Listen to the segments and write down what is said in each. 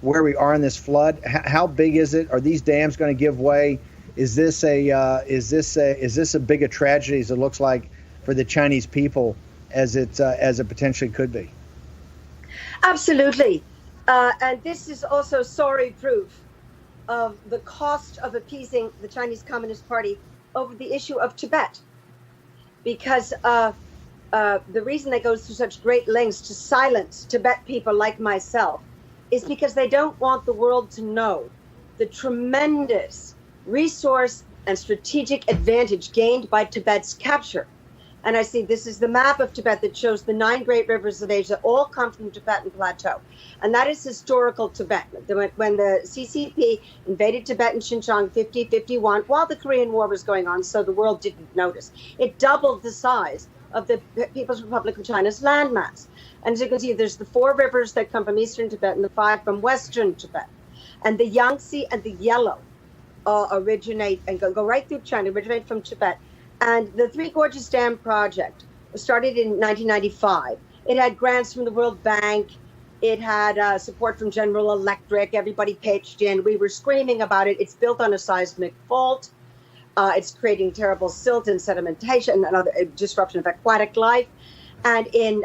where we are in this flood? How big is it? Are these dams going to give way? Is this a big a tragedy as it looks like for the Chinese people as it potentially could be? Absolutely, and this is also sorry proof of the cost of appeasing the Chinese Communist Party over the issue of Tibet, because the reason they go through such great lengths to silence Tibet people like myself is because they don't want the world to know the tremendous resource and strategic advantage gained by Tibet's capture. And I see this is the map of Tibet that shows the 9 great rivers of Asia all come from the Tibetan Plateau. And that is historical Tibet. When the CCP invaded Tibet and Xinjiang 50-51, while the Korean War was going on, so the world didn't notice, it doubled the size of the People's Republic of China's landmass. And as you can see, there's the 4 rivers that come from eastern Tibet and the 5 from western Tibet. And the Yangtze and the Yellow originate and go right through China, originate from Tibet. And the Three Gorges Dam project was started in 1995. It had grants from the World Bank. It had support from General Electric. Everybody pitched in. We were screaming about it. It's built on a seismic fault. It's creating terrible silt and sedimentation and other disruption of aquatic life. And in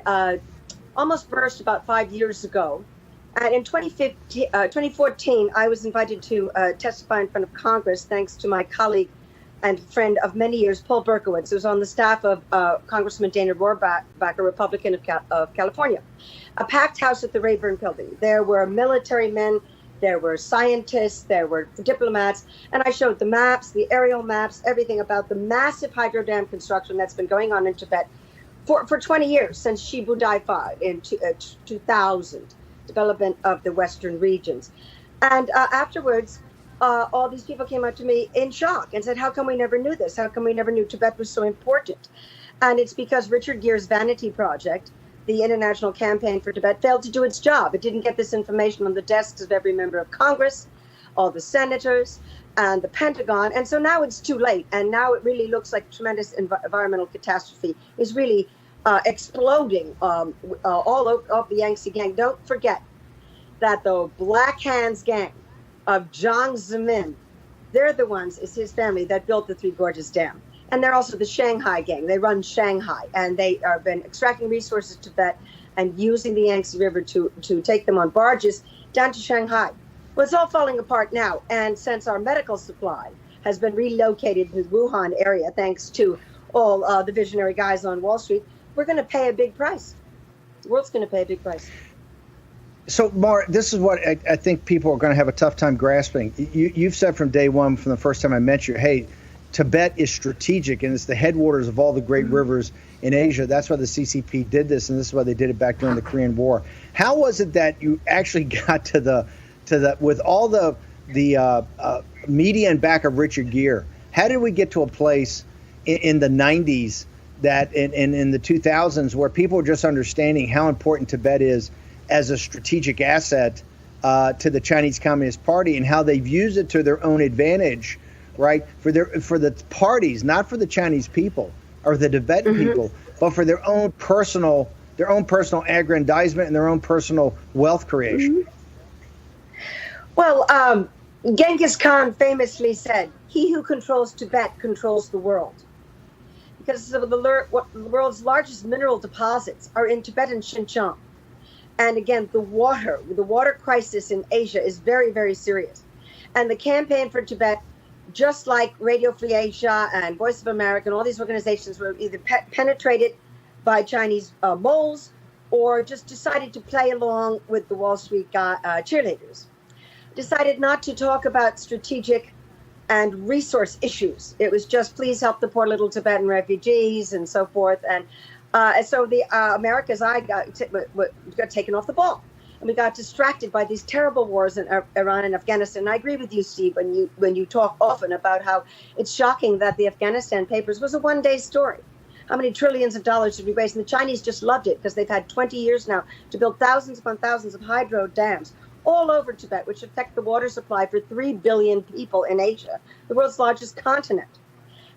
almost burst about 5 years ago. And in 2014, I was invited to testify in front of Congress, thanks to my colleague and friend of many years, Paul Berkowitz, who was on the staff of Congressman Dana Rohrabacher, a Republican of California. A packed house at the Rayburn Building. There were military men, there were scientists, there were diplomats, and I showed the maps, the aerial maps, everything about the massive hydro dam construction that's been going on in Tibet for 20 years, since Shibu Dai 5 in 2000, development of the western regions. And afterwards, all these people came up to me in shock and said, how come we never knew this? How come we never knew Tibet was so important? And it's because Richard Gere's Vanity Project, the International Campaign for Tibet, failed to do its job. It didn't get this information on the desks of every member of Congress, all the senators, and the Pentagon. And so now it's too late. And now it really looks like tremendous environmental catastrophe is really exploding all over the Yangtze gang. Don't forget that the Black Hands gang of Jiang Zemin, they're the ones, it's his family, that built the Three Gorges Dam. And they're also the Shanghai gang. They run Shanghai, and they have been extracting resources to Tibet and using the Yangtze River to take them on barges down to Shanghai. Well, it's all falling apart now. And since our medical supply has been relocated to the Wuhan area, thanks to all the visionary guys on Wall Street, we're going to pay a big price. The world's going to pay a big price. So, Mar, this is what I think people are going to have a tough time grasping. You've said from day one, from the first time I met you, hey, Tibet is strategic, and it's the headwaters of all the great rivers in Asia. That's why the CCP did this, and this is why they did it back during the Korean War. How was it that you actually got to the with all the media and back of Richard Gere? How did we get to a place in the 90s that in the 2000s where people were just understanding how important Tibet is as a strategic asset to the Chinese Communist Party, and how they've used it to their own advantage, right? For the parties, not for the Chinese people or the Tibetan people, but for their own personal aggrandizement and their own personal wealth creation. Well, Genghis Khan famously said, "He who controls Tibet controls the world," because the world's largest mineral deposits are in Tibet and Xinjiang. And again, the water crisis in Asia is very, very serious. And the Campaign for Tibet, just like Radio Free Asia and Voice of America and all these organizations, were either penetrated by Chinese moles or just decided to play along with the Wall Street cheerleaders. Decided not to talk about strategic and resource issues. It was just, please help the poor little Tibetan refugees and so forth. And so the America's eye got taken off the ball, and we got distracted by these terrible wars in Iran and Afghanistan. And I agree with you, Steve, when you talk often about how it's shocking that the Afghanistan Papers was a one-day story. How many trillions of dollars did we waste? And the Chinese just loved it because they've had 20 years now to build thousands upon thousands of hydro dams all over Tibet, which affect the water supply for 3 billion people in Asia, the world's largest continent.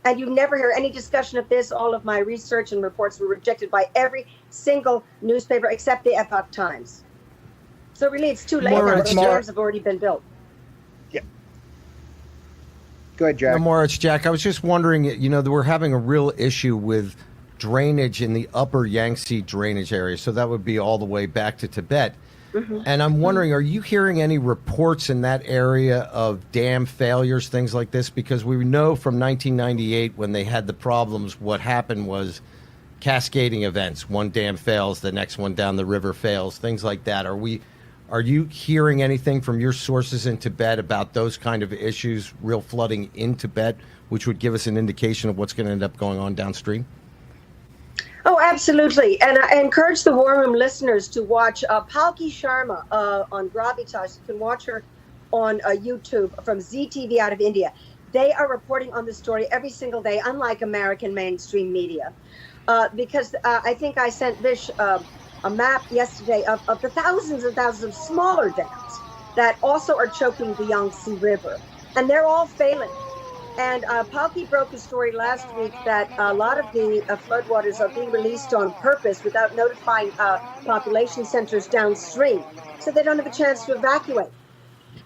And you never hear any discussion of this. All of my research and reports were rejected by every single newspaper except the Epoch Times. So really, it's too late Maura, now. it's The Jack. dams have already been built. Yeah. Go ahead, Jack. No, Maura, it's Jack. I was just wondering, we're having a real issue with drainage in the upper Yangtze drainage area. So that would be all the way back to Tibet. And I'm wondering, are you hearing any reports in that area of dam failures, things like this? Because we know from 1998 when they had the problems, what happened was cascading events. One dam fails, the next one down the river fails, things like that. Are you hearing anything from your sources in Tibet about those kind of issues, real flooding in Tibet, which would give us an indication of what's going to end up going on downstream? Oh, absolutely. And I encourage the War Room listeners to watch Palki Sharma on Gravitas. You can watch her on YouTube from ZTV out of India. They are reporting on this story every single day, unlike American mainstream media. Because I think I sent Vish a map yesterday of the thousands and thousands of smaller dams that also are choking the Yangtze River. And they're all failing. And Palki broke a story last week that a lot of the floodwaters are being released on purpose without notifying population centers downstream, so they don't have a chance to evacuate.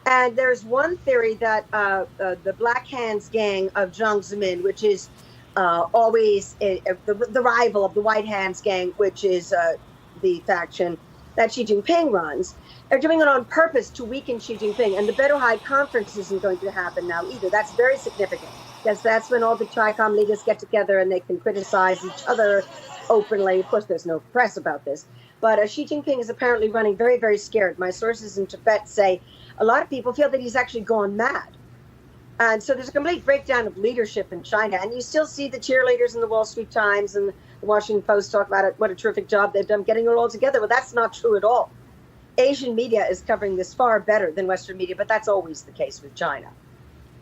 And there's one theory that the Black Hands gang of Jiang Zemin, which is always the rival of the White Hands gang, which is the faction that Xi Jinping runs, are doing it on purpose to weaken Xi Jinping. And the Bedohide conference isn't going to happen now either. That's very significant, because that's when all the TRICOM leaders get together and they can criticize each other openly. Of course, there's no press about this. But Xi Jinping is apparently running very, very scared. My sources in Tibet say a lot of people feel that he's actually gone mad. And so there's a complete breakdown of leadership in China. And you still see the cheerleaders in the Wall Street Times and the Washington Post talk about it, what a terrific job they've done getting it all together. Well, that's not true at all. Asian media is covering this far better than Western media, but that's always the case with China.